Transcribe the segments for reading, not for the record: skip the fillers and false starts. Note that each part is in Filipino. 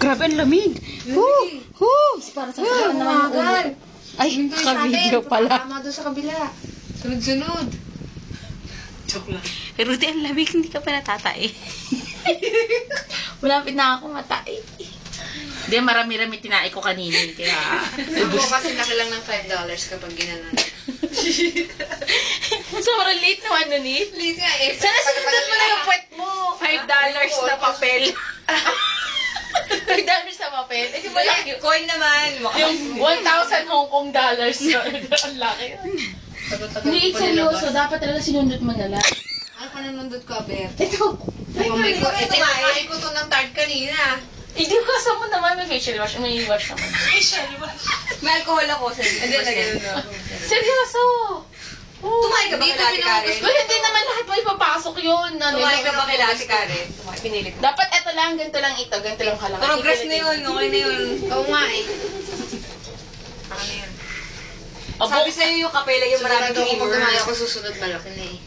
Grabe, ang lamig. Para sa saan naman yung ulo. Ay, naka-video pala. Tama doon sa kabila. Sunod-sunod. Joke lang. Pero di, ang lamig, hindi ka pa natatay. Malapit na ako matay. Hindi, marami-rami tinae ko kanina. Kaya, Ako kasi laki lang ng $5 kapag ginanon. Sobrang late naman nun eh. Please nga eh. Sana sinundan mo na yung puwet mo. $5 na papel. $5 na papel. Eh, di ba yung Coin naman. yung 1,000 Hong Kong dollars. Ang laki. Hindi, seryoso. Dapat talaga sinundot mo na lang. Ano pa nanundot ka, Ber? Ito. Kumamay ko. Eh, tinakain ko to ng tart kanina. Hindi ko kasama naman may facial wash. May wash naman. May alcohol ako sa hindi, nagano'n na ako. Seryoso. Tumahay ka ba kay Ate Karen? Well, hindi naman lahat may papasok yun. Tumahay ka ba kay Ate Karen? Tumahay, pinilit. Dapat eto lang, ganito lang ito. Ganito lang kalangan. Progress na yun, okay na yun. Oo nga eh. Ano yun? Sabi sa'yo yung kapela yung maraming Sigurado ako pag flavor. ako susunod malaki na eh.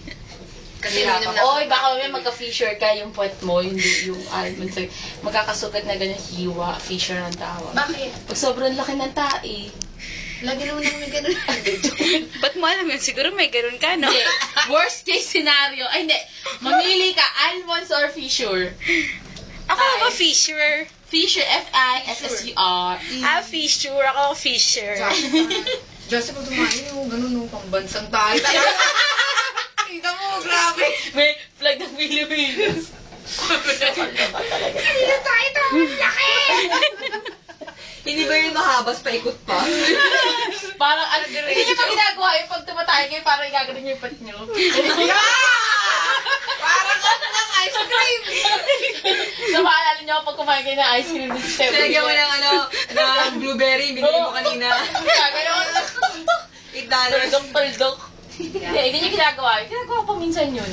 Kasi Hirap minum ako. na Oy, baka may magka-fissure ka yung puwet mo, yung almond. So, magkakasugat na ganyan hiwa, fissure ang tawag. Bakit? Pag sobrang laki ng tae. Lagi naman ako may ganun. Ba't mo alam yun? Siguro may ganun ka, no? Hindi. Worst case scenario. Ay, hindi. Mamili ka, almonds or fissure. Ako ba fissure? Fissure, F-I-S-S-U-R. Fissure. Ako fissure. Joseph, pag tumahin mo, ganun no, pambansang tayo. Tingnan mo, grabe. May flag ng Pilipinas. Kanina tayo ito, laki! Hindi ba yun mahabas pa ikot pa? Parang ano, hindi nyo pa ginagawa yung pag tumatay kayo, parang igaganon nyo yung pat nyo. Parang ano ng ice cream! So, maalala nyo pag kumain kayo ng ice cream dito sa Sinagyan mo ng ano, ng blueberry, binili mo kanina. Gaganon. $8. Tuldok. Hindi, hindi nyo ginagawa. Ginagawa pa minsan yun.